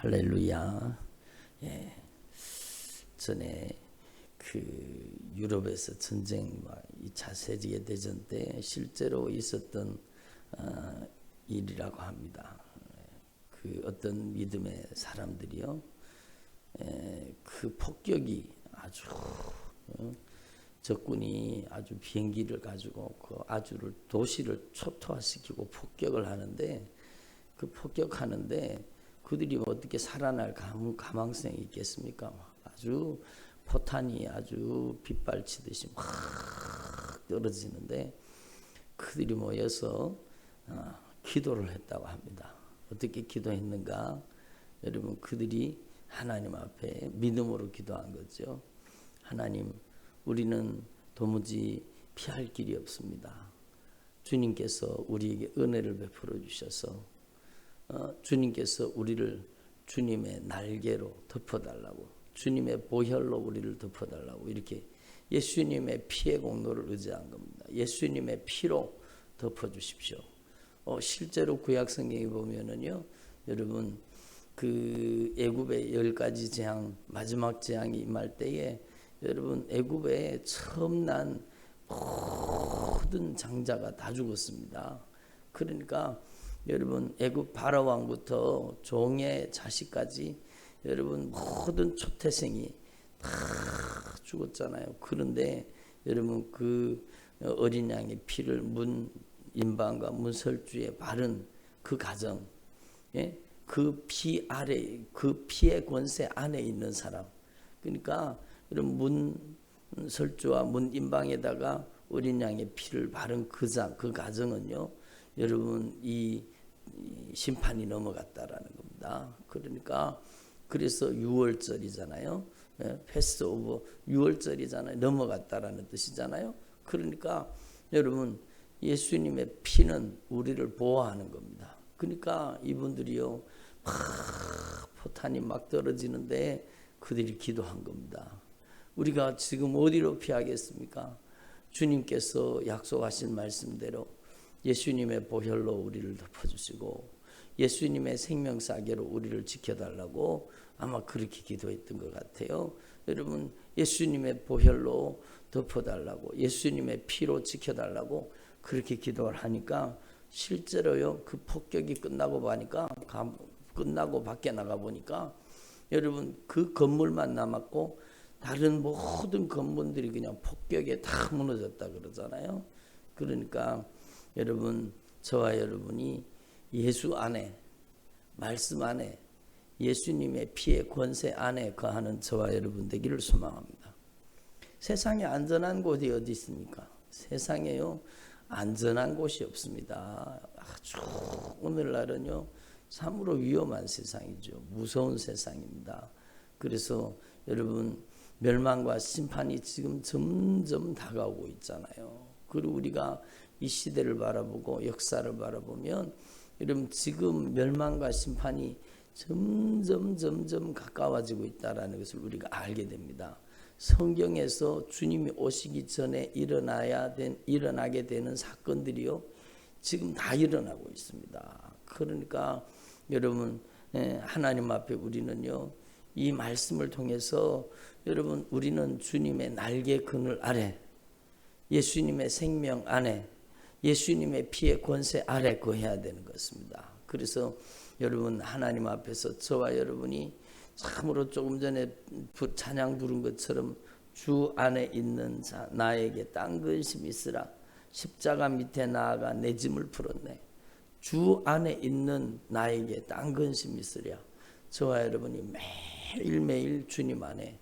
할렐루야. 예. 전에 그 유럽에서 전쟁 2차 세계대전 때 실제로 있었던 일이라고 합니다. 그 어떤 믿음의 사람들이요, 그 폭격이 아주 적군이 아주 비행기를 가지고 그 아주를 도시를 초토화시키고 폭격을 하는데, 그 폭격하는데 그들이 어떻게 살아날 가망성이 있겠습니까? 아주 포탄이 아주 빗발치듯이 막 떨어지는데 그들이 모여서 기도를 했다고 합니다. 어떻게 기도했는가? 여러분, 그들이 하나님 앞에 믿음으로 기도한 거죠. 하나님, 우리는 도무지 피할 길이 없습니다. 주님께서 우리에게 은혜를 베풀어 주셔서 주님께서 우리를 주님의 날개로 덮어달라고, 주님의 보혈로 우리를 덮어달라고, 이렇게 예수님의 피의 공로를 의지한 겁니다. 예수님의 피로 덮어주십시오. 실제로 구약 성경에 보면은요, 여러분, 그 애굽의 10가지 재앙, 마지막 재앙이 임할 때에 여러분, 애굽에 처음 난 모든 장자가 다 죽었습니다. 그러니까 여러분, 애굽 바로 왕부터 종의 자식까지 여러분 모든 초태생이 다 죽었잖아요. 그런데 여러분, 그 어린 양의 피를 문 임방과 문설주에 바른 그 가정, 그 피 아래, 그 피의 권세 안에 있는 사람, 그러니까 여러분, 문설주와 문 임방에다가 어린 양의 피를 바른 그 가정은요, 여러분, 이 심판이 넘어갔다라는 겁니다. 그러니까 그래서 6월절이잖아요. 패스 오브 6월절이잖아요. 넘어갔다라는 뜻이잖아요. 그러니까 여러분, 예수님의 피는 우리를 보호하는 겁니다. 그러니까 이분들이요, 포탄이 막 떨어지는데 그들이 기도한 겁니다. 우리가 지금 어디로 피하겠습니까? 주님께서 약속하신 말씀대로 예수님의 보혈로 우리를 덮어주시고 예수님의 생명사계로 우리를 지켜달라고 아마 그렇게 기도했던 것 같아요. 여러분, 예수님의 보혈로 덮어달라고, 예수님의 피로 지켜달라고 그렇게 기도를 하니까 실제로요, 그 폭격이 끝나고 밖에 나가 보니까 여러분, 그 건물만 남았고 다른 모든 건물들이 그냥 폭격에 다 무너졌다 그러잖아요. 그러니까 여러분, 저와 여러분이 예수 안에, 말씀 안에, 예수님의 피의 권세 안에 거하는 저와 여러분 되기를 소망합니다. 세상에 안전한 곳이 어디 있습니까? 세상에요, 안전한 곳이 없습니다. 아주 오늘날은요, 참으로 위험한 세상이죠. 무서운 세상입니다. 그래서 여러분, 멸망과 심판이 지금 점점 다가오고 있잖아요. 그리고 우리가 이 시대를 바라보고 역사를 바라보면 여러분, 지금 멸망과 심판이 점점 가까워지고 있다는 것을 우리가 알게 됩니다. 성경에서 주님이 오시기 전에 일어나게 되는 사건들이요, 지금 다 일어나고 있습니다. 그러니까 여러분, 하나님 앞에 우리는요, 이 말씀을 통해서 여러분, 우리는 주님의 날개 그늘 아래, 예수님의 생명 안에, 예수님의 피의 권세 아래 거해야 되는 것입니다. 그래서 여러분, 하나님 앞에서 저와 여러분이 참으로 조금 전에 찬양 부른 것처럼 주 안에 있는 자 나에게 딴 근심 있으라, 십자가 밑에 나아가 내 짐을 풀었네. 주 안에 있는 나에게 딴 근심 있으랴. 저와 여러분이 매일매일 주님 안에,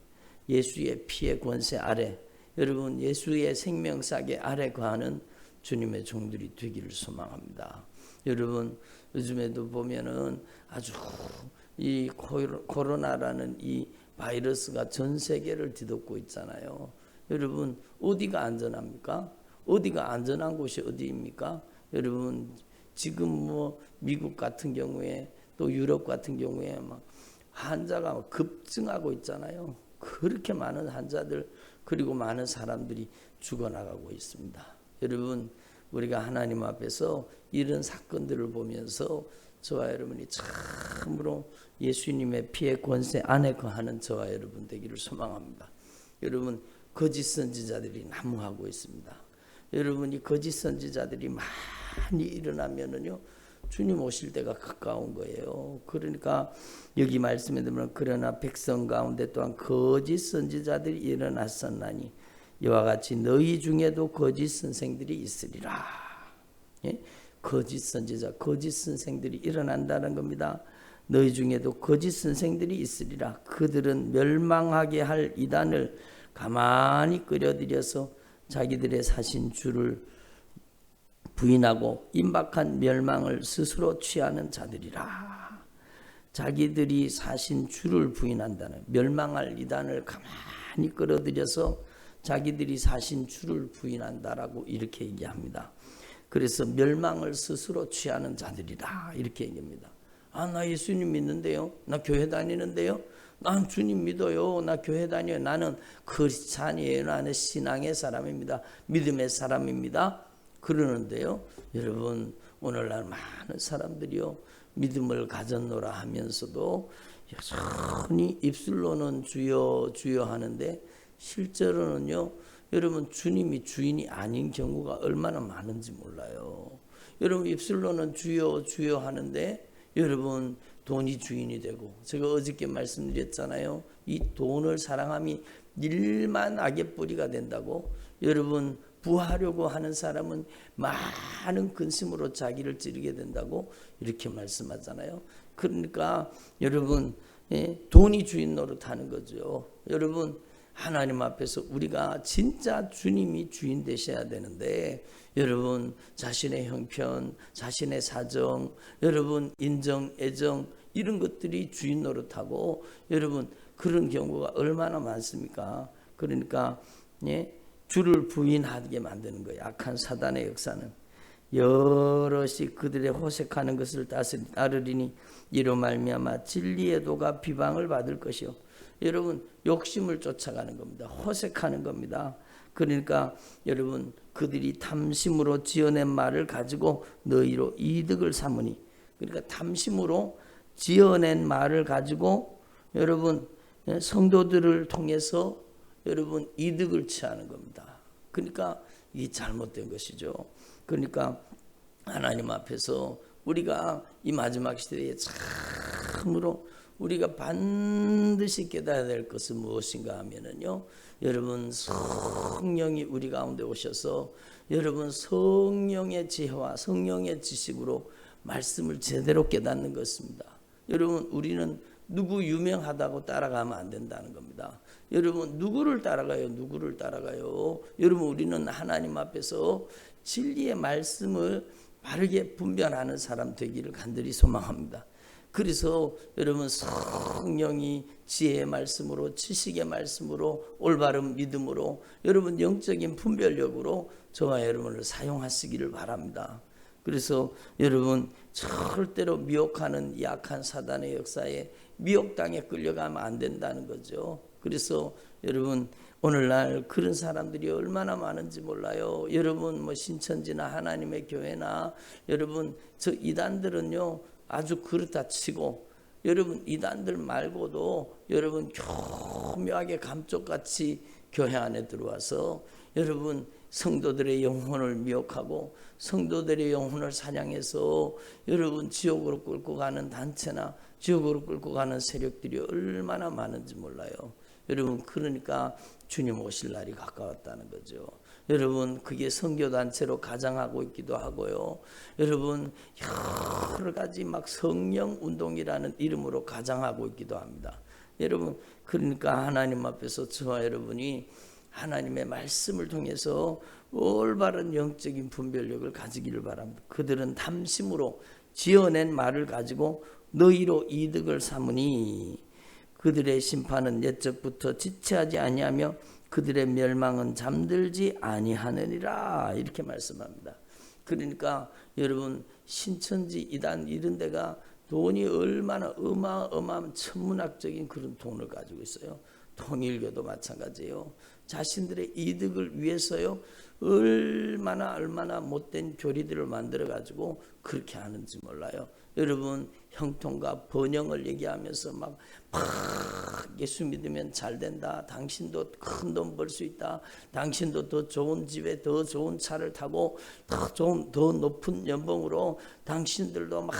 예수의 피의 권세 아래, 여러분, 예수의 생명사계 아래 거하는 주님의 종들이 되기를 소망합니다. 여러분, 요즘에도 보면은 아주 이 코로나라는 이 바이러스가 전 세계를 뒤덮고 있잖아요. 여러분, 어디가 안전합니까? 어디가 안전한 곳이 어디입니까? 여러분, 지금 미국 같은 경우에 또 유럽 같은 경우에 막 환자가 급증하고 있잖아요. 그렇게 많은 환자들, 그리고 많은 사람들이 죽어나가고 있습니다. 여러분, 우리가 하나님 앞에서 이런 사건들을 보면서 저와 여러분이 참으로 예수님의 피의 권세 안에 거하는 저와 여러분 되기를 소망합니다. 여러분, 거짓 선지자들이 난무하고 있습니다. 여러분이 거짓 선지자들이 많이 일어나면은요, 주님 오실 때가 가까운 거예요. 그러니까 여기 말씀에 들으면 그러나 백성 가운데 또한 거짓 선지자들이 일어났었나니 이와 같이 너희 중에도 거짓 선생들이 있으리라. 예? 거짓 선지자, 거짓 선생들이 일어난다는 겁니다. 너희 중에도 거짓 선생들이 있으리라. 그들은 멸망하게 할 이단을 가만히 끌어들여서 자기들의 사신 주를 부인하고 임박한 멸망을 스스로 취하는 자들이라. 자기들이 사신 주를 부인한다는, 멸망할 이단을 가만히 끌어들여서 자기들이 사신 주를 부인한다라고 이렇게 얘기합니다. 그래서 멸망을 스스로 취하는 자들이라 이렇게 얘기합니다. 아, 나 예수님 믿는데요, 나 교회 다니는데요, 난 주님 믿어요, 나 교회 다녀요, 나는 크리스찬이에요, 나는 신앙의 사람입니다, 믿음의 사람입니다, 그러는데요, 여러분, 오늘날 많은 사람들이요, 믿음을 가졌노라 하면서도 여전히 입술로는 주여 주여 하는데 실제로는요, 여러분, 주님이 주인이 아닌 경우가 얼마나 많은지 몰라요. 여러분, 입술로는 주여 주여 하는데 여러분, 돈이 주인이 되고, 제가 어저께 말씀드렸잖아요, 이 돈을 사랑함이 일만 악의 뿌리가 된다고. 여러분, 부하려고 하는 사람은 많은 근심으로 자기를 찌르게 된다고 이렇게 말씀하잖아요. 그러니까 여러분, 돈이 주인 노릇하는 거죠. 여러분, 하나님 앞에서 우리가 진짜 주님이 주인 되셔야 되는데, 여러분, 자신의 형편, 자신의 사정, 여러분, 인정, 애정, 이런 것들이 주인 노릇하고, 여러분, 그런 경우가 얼마나 많습니까? 그러니까 주를 부인하게 만드는 거예요. 악한 사단의 역사는 여럿이 그들의 호색하는 것을 따르리니 이로 말미암아 진리의 도가 비방을 받을 것이요. 여러분, 욕심을 쫓아가는 겁니다. 호색하는 겁니다. 그러니까 여러분, 그들이 탐심으로 지어낸 말을 가지고 너희로 이득을 삼으니, 그러니까 탐심으로 지어낸 말을 가지고 여러분, 성도들을 통해서 여러분 이득을 취하는 겁니다. 그러니까 이게 잘못된 것이죠. 그러니까 하나님 앞에서 우리가 이 마지막 시대에 참으로 우리가 반드시 깨달아야 될 것은 무엇인가 하면은요, 여러분, 성령이 우리 가운데 오셔서 여러분 성령의 지혜와 성령의 지식으로 말씀을 제대로 깨닫는 것입니다. 여러분, 우리는 누구 유명하다고 따라가면 안 된다는 겁니다. 여러분, 누구를 따라가요? 누구를 따라가요? 여러분, 우리는 하나님 앞에서 진리의 말씀을 바르게 분별하는 사람 되기를 간절히 소망합니다. 그래서 여러분, 성령이 지혜의 말씀으로, 지식의 말씀으로, 올바른 믿음으로, 여러분 영적인 분별력으로 저와 여러분을 사용하시기를 바랍니다. 그래서 여러분, 절대로 미혹하는 약한 사단의 역사에 미혹당에 끌려가면 안 된다는 거죠. 그래서 여러분, 오늘날 그런 사람들이 얼마나 많은지 몰라요. 여러분, 뭐 신천지나 하나님의 교회나 여러분, 저 이단들은요 아주 그렇다 치고, 여러분 이단들 말고도 여러분 교묘하게 감쪽같이 교회 안에 들어와서 여러분 성도들의 영혼을 미혹하고 성도들의 영혼을 사냥해서 여러분 지옥으로 끌고 가는 단체나 지옥으로 끌고 가는 세력들이 얼마나 많은지 몰라요. 여러분, 그러니까 주님 오실 날이 가까웠다는 거죠. 여러분, 그게 선교단체로 가장하고 있기도 하고요. 여러분, 여러 가지 막 성령운동이라는 이름으로 가장하고 있기도 합니다. 여러분, 그러니까 하나님 앞에서 저와 여러분이 하나님의 말씀을 통해서 올바른 영적인 분별력을 가지기를 바랍니다. 그들은 탐심으로 지어낸 말을 가지고 너희로 이득을 삼으니 그들의 심판은 옛적부터 지체하지 아니하며 그들의 멸망은 잠들지 아니하느니라 이렇게 말씀합니다. 그러니까 여러분, 신천지 이단 이런 데가 돈이 얼마나 어마어마한 천문학적인 그런 돈을 가지고 있어요. 통일교도 마찬가지예요. 자신들의 이득을 위해서요 얼마나 못된 교리들을 만들어 가지고 그렇게 하는지 몰라요. 여러분 형통과 번영을 얘기하면서 막 예수 믿으면 잘 된다. 당신도 큰 돈 벌 수 있다. 당신도 더 좋은 집에 더 좋은 차를 타고 더 높은 연봉으로 당신들도 막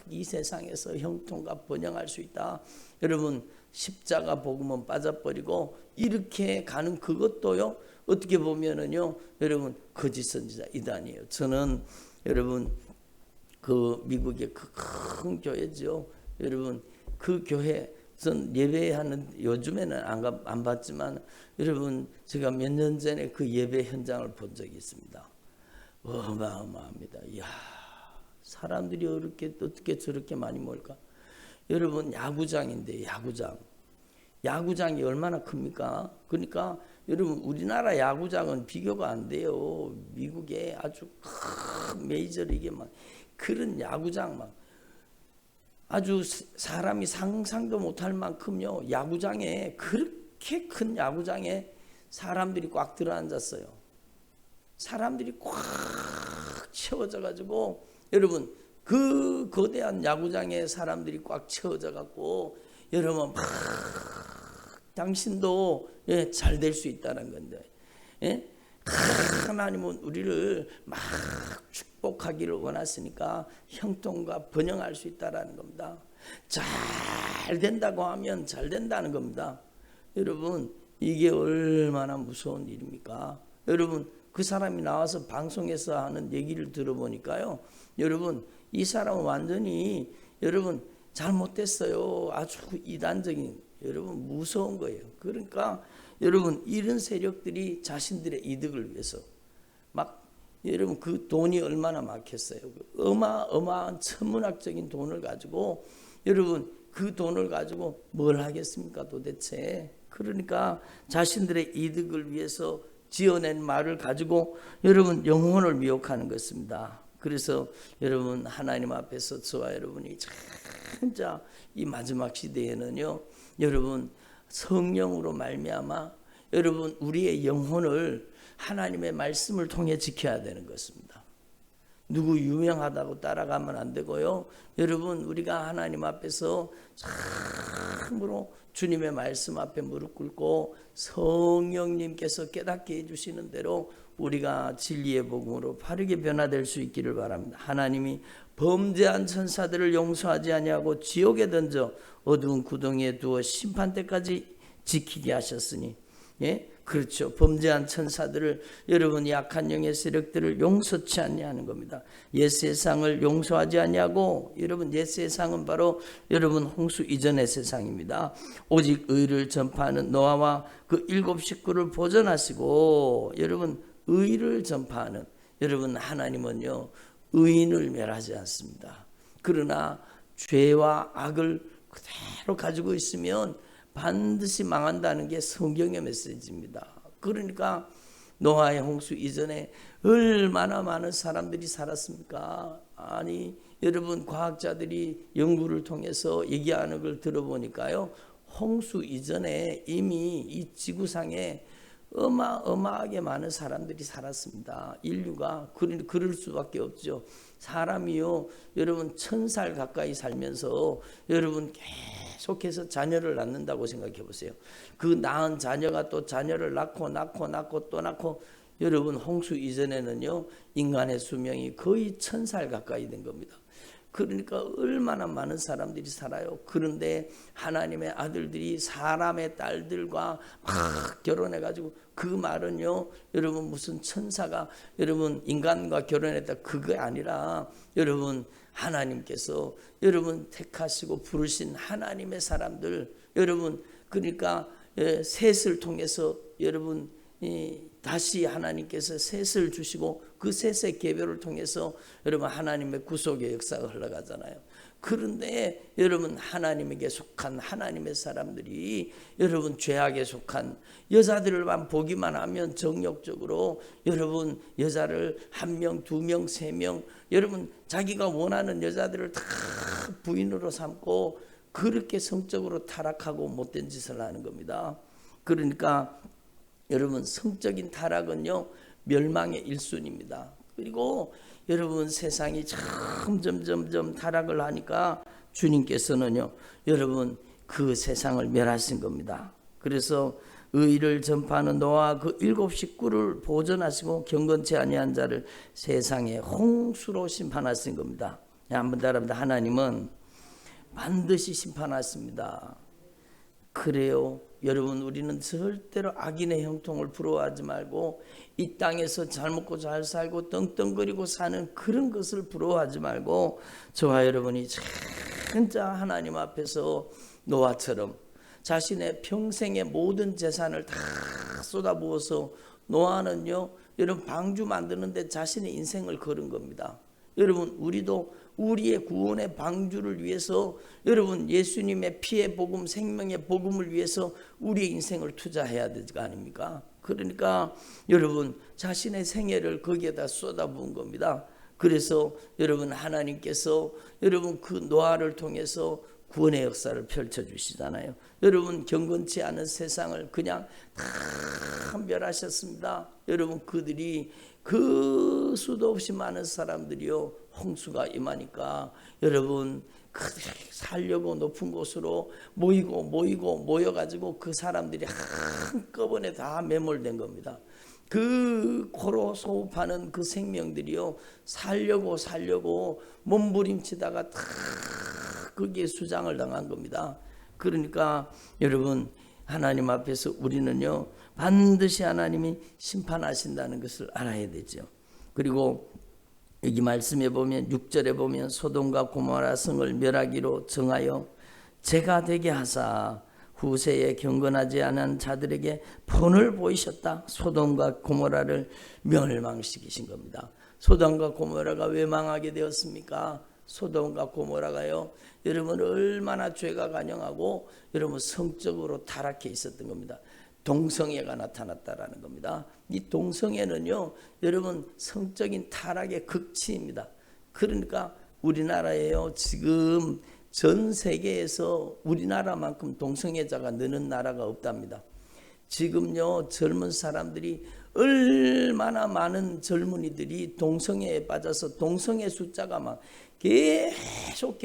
이 세상에서 형통과 번영할 수 있다. 여러분 십자가 복음은 빠져버리고 이렇게 가는 그것도요. 어떻게 보면은요. 여러분 거짓 선지자 이단이에요. 저는 여러분 그 미국의 큰 교회죠. 여러분 그 교회 전 예배하는 요즘에는 안 봤지만 여러분 제가 몇 년 전에 그 예배 현장을 본 적이 있습니다. 어마어마합니다. 이야, 사람들이 어떻게 저렇게 많이 모일까? 여러분 야구장인데 야구장이 얼마나 큽니까? 그러니까 여러분 우리나라 야구장은 비교가 안 돼요. 미국에 아주 큰 메이저리그에 막 그런 야구장 막 아주 사람이 상상도 못할 만큼요. 야구장에 그렇게 큰 야구장에 사람들이 꽉 들어앉았어요. 사람들이 꽉 채워져 가지고 여러분 그 거대한 야구장에 사람들이 꽉 채워져 갖고 여러분 막 당신도 잘 될 수 있다는 건데 하나님은 우리를 막 축복하기를 원하시니까 형통과 번영할 수 있다는 겁니다. 잘 된다고 하면 잘 된다는 겁니다. 여러분 이게 얼마나 무서운 일입니까? 여러분 그 사람이 나와서 방송에서 하는 얘기를 들어보니까요. 여러분 이 사람은 완전히 여러분 잘못됐어요. 아주 이단적인 여러분 무서운 거예요. 그러니까 여러분 이런 세력들이 자신들의 이득을 위해서 막 여러분 그 돈이 얼마나 많겠어요. 어마어마한 천문학적인 돈을 가지고 여러분 그 돈을 가지고 뭘 하겠습니까 도대체. 그러니까 자신들의 이득을 위해서 지어낸 말을 가지고 여러분 영혼을 미혹하는 것입니다. 그래서 여러분 하나님 앞에서 저와 여러분이 진짜 이 마지막 시대에는요. 여러분 성령으로 말미암아 여러분 우리의 영혼을 하나님의 말씀을 통해 지켜야 되는 것입니다. 누구 유명하다고 따라가면 안 되고요. 여러분 우리가 하나님 앞에서 참으로 주님의 말씀 앞에 무릎 꿇고 성령님께서 깨닫게 해주시는 대로 우리가 진리의 복음으로 바르게 변화될 수 있기를 바랍니다. 하나님이 범죄한 천사들을 용서하지 아니하고 지옥에 던져 어두운 구덩이에 두어 심판 때까지 지키게 하셨으니 그렇죠. 범죄한 천사들을 여러분 약한 영의 세력들을 용서치 아니하는 겁니다. 옛 세상을 용서하지 아니하고 여러분 옛 세상은 바로 여러분 홍수 이전의 세상입니다. 오직 의를 전파하는 노아와 그 7 식구를 보존하시고 여러분 의를 전파하는 여러분 하나님은요 의인을 멸하지 않습니다. 그러나 죄와 악을 그대로 가지고 있으면 반드시 망한다는 게 성경의 메시지입니다. 그러니까 노아의 홍수 이전에 얼마나 많은 사람들이 살았습니까? 아니 여러분 과학자들이 연구를 통해서 얘기하는 걸 들어보니까요. 홍수 이전에 이미 이 지구상에 어마어마하게 많은 사람들이 살았습니다. 인류가 그럴 수밖에 없죠. 사람이요 여러분 1000살 가까이 살면서 여러분 계속해서 자녀를 낳는다고 생각해 보세요. 그 낳은 자녀가 또 자녀를 낳고 또 낳고 여러분 홍수 이전에는요 인간의 수명이 거의 1000살 가까이 된 겁니다. 그러니까 얼마나 많은 사람들이 살아요. 그런데 하나님의 아들들이 사람의 딸들과 막 결혼해가지고 그 말은요 여러분 무슨 천사가 여러분 인간과 결혼했다 그게 아니라 여러분 하나님께서 여러분 택하시고 부르신 하나님의 사람들 여러분 그러니까 셋을 통해서 여러분 다시 하나님께서 셋을 주시고 그 셋의 계별을 통해서 여러분 하나님의 구속의 역사가 흘러가잖아요. 그런데 여러분 하나님에게 속한 하나님의 사람들이 여러분 죄악에 속한 여자들만 보기만 하면 정욕적으로 여러분 여자를 1명, 2명, 3명 여러분 자기가 원하는 여자들을 다 부인으로 삼고 그렇게 성적으로 타락하고 못된 짓을 하는 겁니다. 그러니까 여러분 성적인 타락은요 멸망의 1순위입니다. 그리고 여러분 세상이 점점 타락을 하니까 주님께서는요 여러분 그 세상을 멸하신 겁니다. 그래서 의를 전파하는 노아 그 7 식구를 보존하시고 경건치 아니한 자를 세상에 홍수로 심판하신 겁니다. 한번 따라합니다. 하나님은 반드시 심판하십니다. 그래요. 여러분 우리는 절대로 악인의 형통을 부러워하지 말고 이 땅에서 잘 먹고 잘 살고 떵떵거리고 사는 그런 것을 부러워하지 말고 저와 여러분이 진짜 하나님 앞에서 노아처럼 자신의 평생의 모든 재산을 다 쏟아부어서 노아는요 여러분 방주 만드는데 자신의 인생을 걸은 겁니다. 여러분 우리도 우리의 구원의 방주를 위해서 여러분 예수님의 피의 복음 생명의 복음을 위해서 우리의 인생을 투자해야 될 거 아닙니까? 그러니까 여러분 자신의 생애를 거기에다 쏟아부은 겁니다. 그래서 여러분 하나님께서 여러분 그 노아를 통해서 구원의 역사를 펼쳐주시잖아요. 여러분 경건치 않은 세상을 그냥 다 멸하셨습니다. 여러분 그들이 그 수도 없이 많은 사람들이요 홍수가 임하니까 여러분 살려고 높은 곳으로 모여가지고 그 사람들이 한꺼번에 다 매몰된 겁니다. 그 코로 소흡하는 그 생명들이요 살려고 몸부림치다가 다 거기에 수장을 당한 겁니다. 그러니까 여러분 하나님 앞에서 우리는요 반드시 하나님이 심판하신다는 것을 알아야 되죠. 그리고 여기 말씀에 보면 6절에 보면 소돔과 고모라 성을 멸하기로 정하여 재가 되게 하사 후세에 경건하지 않은 자들에게 본을 보이셨다. 소돔과 고모라를 멸망시키신 겁니다. 소돔과 고모라가 왜 망하게 되었습니까? 소돔과 고모라가요 여러분 얼마나 죄가 간영하고 여러분 성적으로 타락해 있었던 겁니다. 동성애가 나타났다라는 겁니다. 이 동성애는요 여러분 성적인 타락의 극치입니다. 그러니까 우리나라에요 지금 전 세계에서 우리나라만큼 동성애자가 느는 나라가 없답니다. 지금요 젊은 사람들이 얼마나 많은 젊은이들이 동성애에 빠져서 동성애 숫자가 막 계속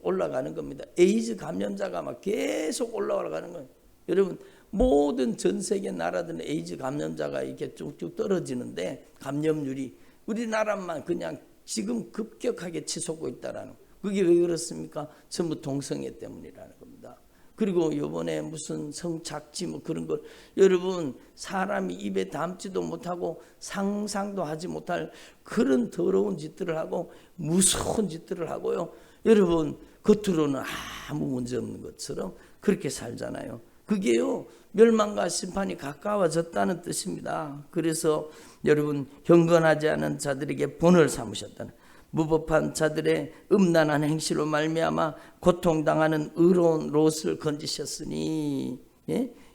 올라가는 겁니다. 에이즈 감염자가 막 계속 올라가는 거예요. 여러분 모든 전 세계 나라들은 에이즈 감염자가 이렇게 쭉쭉 떨어지는데 감염률이 우리나라만 그냥 지금 급격하게 치솟고 있다라는 그게 왜 그렇습니까? 전부 동성애 때문이라는 겁니다. 그리고 이번에 무슨 성착취 뭐 그런 걸 여러분 사람이 입에 담지도 못하고 상상도 하지 못할 그런 더러운 짓들을 하고 무서운 짓들을 하고요. 여러분 겉으로는 아무 문제 없는 것처럼 그렇게 살잖아요. 그게요 멸망과 심판이 가까워졌다는 뜻입니다. 그래서 여러분 경건하지 않은 자들에게 본을 삼으셨다는 무법한 자들의 음란한 행실로 말미암아 고통당하는 의로운 롯을 건지셨으니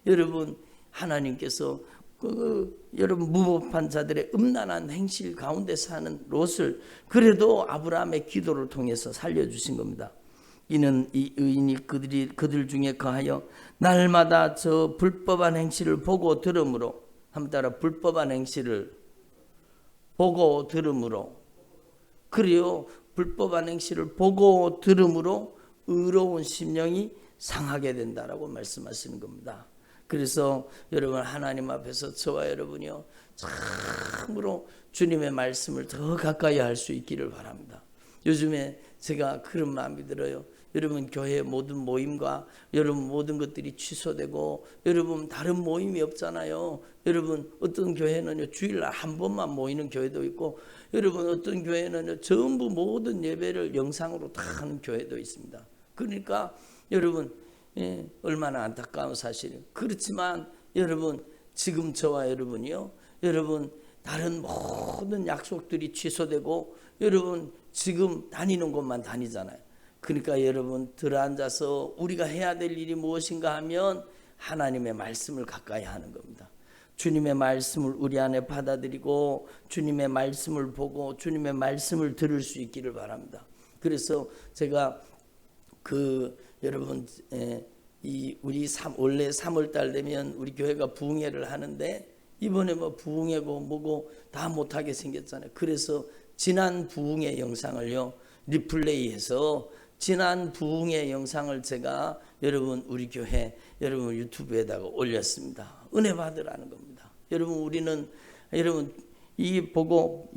여러분 하나님께서 여러분 무법한 자들의 음란한 행실 가운데 사는 롯을 그래도 아브라함의 기도를 통해서 살려주신 겁니다. 이는 이 의인이 그들 중에 거하여 날마다 저 불법한 행실을 보고 들음으로 한번 따라 불법한 행실을 보고 들음으로 그래요 불법한 행실을 보고 들음으로 의로운 심령이 상하게 된다라고 말씀하시는 겁니다. 그래서 여러분 하나님 앞에서 저와 여러분이요 참으로 주님의 말씀을 더 가까이 할 수 있기를 바랍니다. 요즘에 제가 그런 마음이 들어요. 여러분 교회 모든 모임과 여러분 모든 것들이 취소되고 여러분 다른 모임이 없잖아요. 여러분 어떤 교회는요 주일날 한 번만 모이는 교회도 있고 여러분 어떤 교회는요 전부 모든 예배를 영상으로 다 하는 교회도 있습니다. 그러니까 여러분 얼마나 안타까운 사실이에요. 그렇지만 여러분 지금 저와 여러분이요 여러분 다른 모든 약속들이 취소되고 여러분 지금 다니는 곳만 다니잖아요. 그러니까 여러분 들어앉아서 우리가 해야 될 일이 무엇인가 하면 하나님의 말씀을 가까이 하는 겁니다. 주님의 말씀을 우리 안에 받아들이고 주님의 말씀을 보고 주님의 말씀을 들을 수 있기를 바랍니다. 그래서 제가 여러분 우리 원래 3월 달 되면 우리 교회가 부흥회를 하는데 이번에 뭐 부흥회고 뭐고 다 못하게 생겼잖아요. 그래서 지난 부흥의 영상을요 리플레이해서 지난 부흥의 영상을 제가 여러분 우리 교회 여러분 유튜브에다가 올렸습니다. 은혜 받으라는 겁니다. 여러분 우리는 여러분 이 보고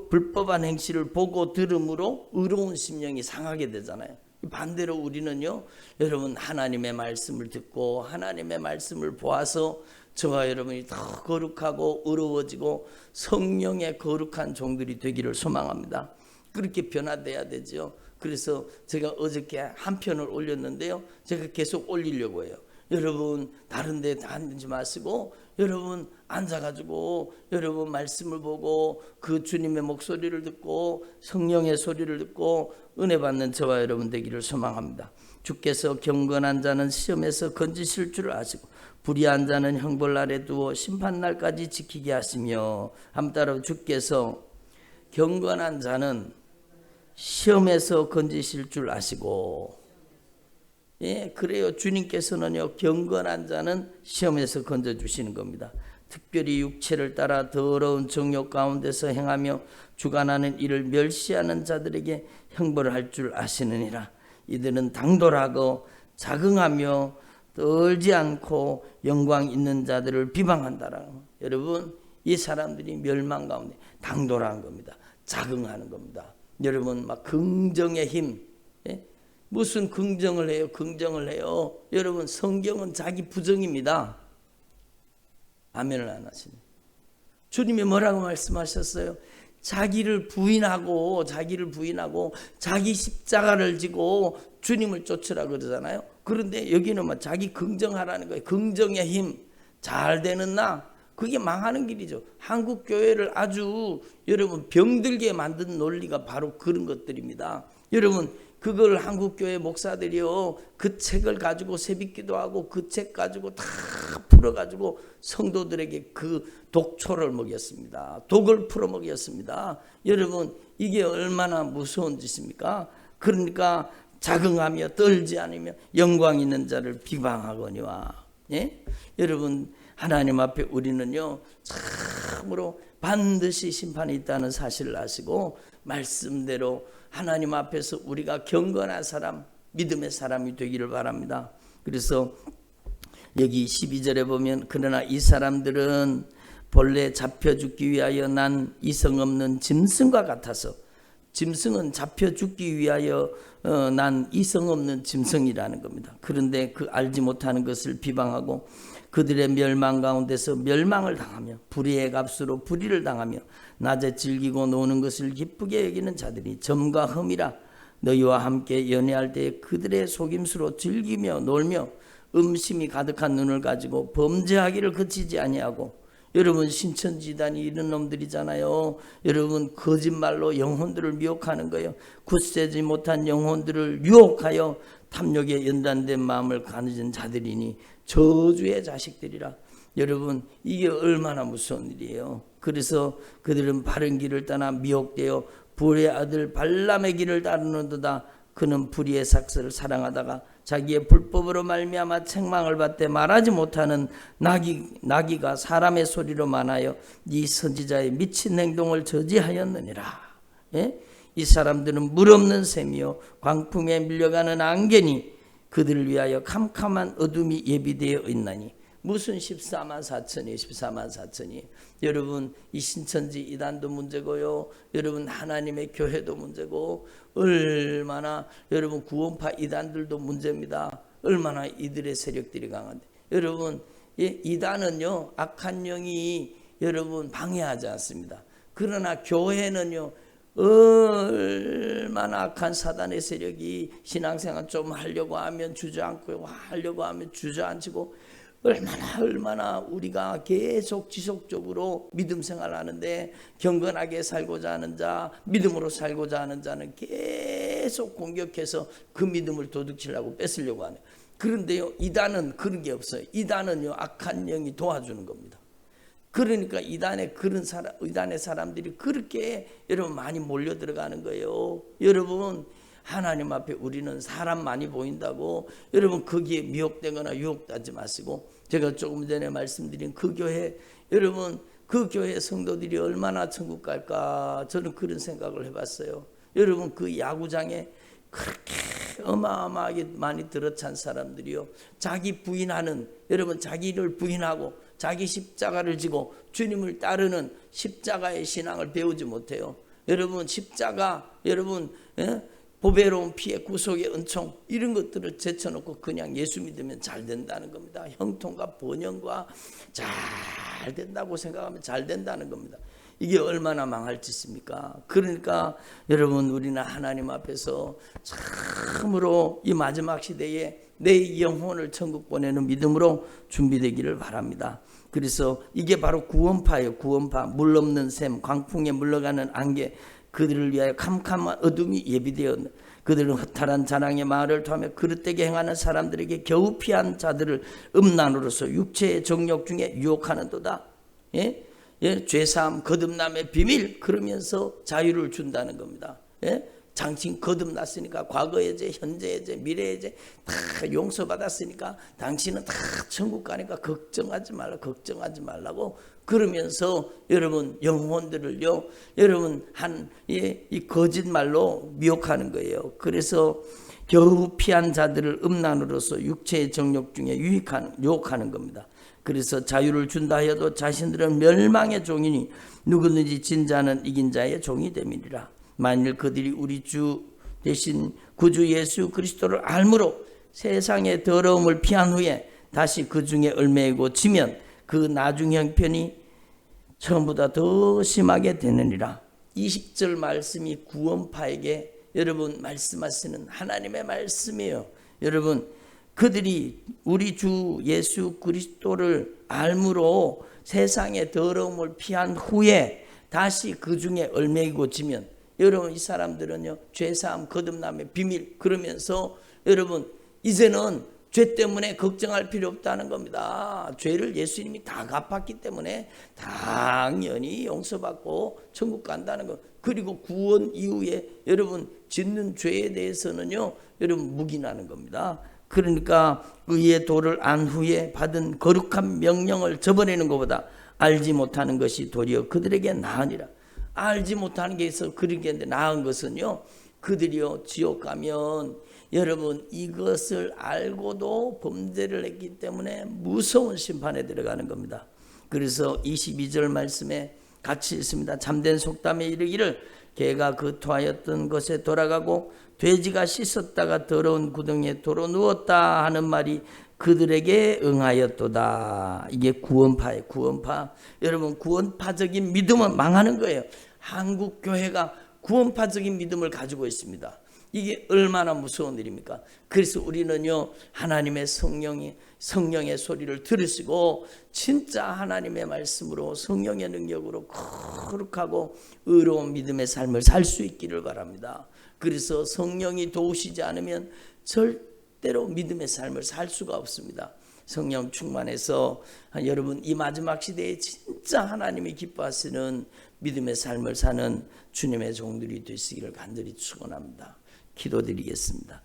불법한 행실을 보고 들음으로 의로운 심령이 상하게 되잖아요. 반대로 우리는요 여러분 하나님의 말씀을 듣고 하나님의 말씀을 보아서 저와 여러분이 더 거룩하고 의로워지고 성령의 거룩한 종들이 되기를 소망합니다. 그렇게 변화돼야 되죠. 그래서 제가 어저께 한 편을 올렸는데요 제가 계속 올리려고 해요. 여러분 다른 데 다니지 마시고 여러분 앉아가지고 여러분 말씀을 보고 그 주님의 목소리를 듣고 성령의 소리를 듣고 은혜 받는 저와 여러분 되기를 소망합니다. 주께서 경건한 자는 시험에서 건지실 줄 아시고 불의한 자는 형벌 날에 두어 심판날까지 지키게 하시며 한번 따라 주께서 경건한 자는 시험에서 건지실 줄 아시고 예, 그래요. 주님께서는요 경건한 자는 시험에서 건져주시는 겁니다. 특별히 육체를 따라 더러운 정욕 가운데서 행하며 주관하는 이를 멸시하는 자들에게 형벌을 할 줄 아시느니라. 이들은 당돌하고 자긍하며 떨지 않고 영광 있는 자들을 비방한다라. 여러분 이 사람들이 멸망 가운데 당돌한 겁니다. 자긍하는 겁니다. 여러분 막 긍정의 힘 예? 무슨 긍정을 해요? 긍정을 해요. 여러분 성경은 자기 부정입니다. 아멘을 안 하시네. 주님이 뭐라고 말씀하셨어요? 자기를 부인하고 자기 십자가를 지고 주님을 쫓으라 그러잖아요. 그런데 여기는 뭐 자기 긍정하라는 거예요. 긍정의 힘. 잘 되는 나. 그게 망하는 길이죠. 한국 교회를 아주 여러분 병들게 만든 논리가 바로 그런 것들입니다. 여러분 그걸 한국교회 목사들이요 그 책을 가지고 새벽기도하고 그 책 가지고 다 풀어가지고 성도들에게 그 독초를 먹였습니다. 독을 풀어 먹였습니다. 여러분 이게 얼마나 무서운 짓입니까? 그러니까 자긍하며 떨지 않으며 영광 있는 자를 비방하거니와 예? 여러분 하나님 앞에 우리는요 참으로 반드시 심판이 있다는 사실을 아시고 말씀대로 하나님 앞에서 우리가 경건한 사람, 믿음의 사람이 되기를 바랍니다. 그래서 여기 12절에 보면 그러나 이 사람들은 본래 잡혀 죽기 위하여 난 이성 없는 짐승과 같아서 짐승은 잡혀 죽기 위하여 난 이성 없는 짐승이라는 겁니다. 그런데 그 알지 못하는 것을 비방하고 그들의 멸망 가운데서 멸망을 당하며 불의의 값으로 불의를 당하며 낮에 즐기고 노는 것을 기쁘게 여기는 자들이 점과 흠이라. 너희와 함께 연애할 때 그들의 속임수로 즐기며 놀며 음심이 가득한 눈을 가지고 범죄하기를 그치지 아니하고 여러분 신천지단이 이런 놈들이잖아요. 여러분 거짓말로 영혼들을 미혹하는 거예요. 굳세지 못한 영혼들을 유혹하여 탐욕에 연단된 마음을 가진 자들이니 저주의 자식들이라. 여러분 이게 얼마나 무서운 일이에요. 그래서 그들은 바른 길을 떠나 미혹되어 불의 아들 발람의 길을 따르는도다. 그는 불의의 삭스를 사랑하다가 자기의 불법으로 말미암아 책망을 받되 말하지 못하는 나귀가 사람의 소리로 말하여 이 선지자의 미친 행동을 저지하였느니라. 예? 이 사람들은 물 없는 샘이요 광풍에 밀려가는 안개니 그들을 위하여 캄캄한 어둠이 예비되어 있나니. 무슨 14만 4천이 14만 4천이. 여러분 이 신천지 이단도 문제고요. 여러분 하나님의 교회도 문제고 얼마나 여러분 구원파 이단들도 문제입니다. 얼마나 이들의 세력들이 강한데. 여러분 이단은요 악한 영이 여러분 방해하지 않습니다. 그러나 교회는요 얼마나 악한 사단의 세력이 신앙생활 좀 하려고 하면 주저앉고 하려고 하면 주저앉히고 얼마나 우리가 계속 지속적으로 믿음 생활하는데 경건하게 살고자 하는 자, 믿음으로 살고자 하는 자는 계속 공격해서 그 믿음을 도둑질하고 뺏으려고 하네요. 그런데요 이단은 그런 게 없어요. 이단은요 악한 영이 도와주는 겁니다. 그러니까 이단의 사람들이 그렇게 여러분 많이 몰려 들어가는 거예요. 여러분 하나님 앞에 우리는 사람 많이 보인다고 여러분 거기에 미혹되거나 유혹되지 마시고 제가 조금 전에 말씀드린 그 교회 여러분 그 교회 성도들이 얼마나 천국 갈까? 저는 그런 생각을 해봤어요. 여러분, 그 야구장에 그렇게 어마어마하게 많이 들어찬 사람들이요, 자기 부인하는, 여러분, 자기를 부인하고 자기 십자가를 지고 주님을 따르는 십자가의 신앙을 배우지 못해요. 여러분, 십자가, 여러분, 보배로운 피의 구속의 은총, 이런 것들을 제쳐놓고 그냥 예수 믿으면 잘 된다는 겁니다. 형통과 번영과 잘 된다고 생각하면 잘 된다는 겁니다. 이게 얼마나 망할 짓입니까? 그러니까 여러분, 우리는 하나님 앞에서 참으로 이 마지막 시대에 내 영혼을 천국 보내는 믿음으로 준비되기를 바랍니다. 그래서 이게 바로 구원파예요. 구원파. 물 없는 샘, 광풍에 물러가는 안개, 그들을 위하여 캄캄한 어둠이 예비되어 그들은 허탈한 자랑의 말을 토하며 그릇되게 행하는 사람들에게 겨우 피한 자들을 음란으로서 육체의 정욕 중에 유혹하는도다. 예? 예? 죄사함, 거듭남의 비밀, 그러면서 자유를 준다는 겁니다. 예? 당신 거듭났으니까 과거의 죄, 현재의 죄, 미래의 죄 다 용서받았으니까 당신은 다 천국 가니까 걱정하지 말라고 그러면서 여러분 영혼들을요, 여러분 이 거짓말로 미혹하는 거예요. 그래서 겨우 피한 자들을 음란으로서 육체의 정욕 중에 유혹하는 겁니다. 그래서 자유를 준다 하여도 자신들은 멸망의 종이니 누구든지 진 자는 이긴 자의 종이 됨이니라. 만일 그들이 우리 주 대신 구주 예수 그리스도를 알므로 세상의 더러움을 피한 후에 다시 그 중에 얽매이고 지면 그 나중 형편이 처음보다 더 심하게 되느니라. 20절 말씀이 구원파에게 여러분 말씀하시는 하나님의 말씀이에요. 여러분, 그들이 우리 주 예수 그리스도를 알므로 세상의 더러움을 피한 후에 다시 그 중에 얽매이고 지면, 여러분 이 사람들은요 죄사함 거듭남의 비밀 그러면서 여러분 이제는 죄 때문에 걱정할 필요 없다는 겁니다. 죄를 예수님이 다 갚았기 때문에 당연히 용서받고 천국 간다는 것. 그리고 구원 이후에 여러분 짓는 죄에 대해서는요 여러분 묵인하는 겁니다. 그러니까 의의 도를 안 후에 받은 거룩한 명령을 저버리는 것보다 알지 못하는 것이 도리어 그들에게 나으니라. 알지 못하는 게 있어 그러게 나은 것은요, 그들이요 지옥 가면 여러분 이것을 알고도 범죄를 했기 때문에 무서운 심판에 들어가는 겁니다. 그래서 22절 말씀에 같이 있습니다. 참된 속담에 이르기를 개가 거토하였던 것에 돌아가고 돼지가 씻었다가 더러운 구덩이에 도로 누웠다 하는 말이 그들에게 응하였도다. 이게 구원파예요. 구원파. 여러분 구원파적인 믿음은 망하는 거예요. 한국 교회가 구원파적인 믿음을 가지고 있습니다. 이게 얼마나 무서운 일입니까? 그래서 우리는요 하나님의 성령의 소리를 들으시고 진짜 하나님의 말씀으로 성령의 능력으로 거룩하고 의로운 믿음의 삶을 살 수 있기를 바랍니다. 그래서 성령이 도우시지 않으면 절대로 믿음의 삶을 살 수가 없습니다. 성령 충만해서 여러분 이 마지막 시대에 진짜 하나님이 기뻐하시는 믿음의 삶을 사는 주님의 종들이 되시기를 간절히 축원합니다. 기도드리겠습니다.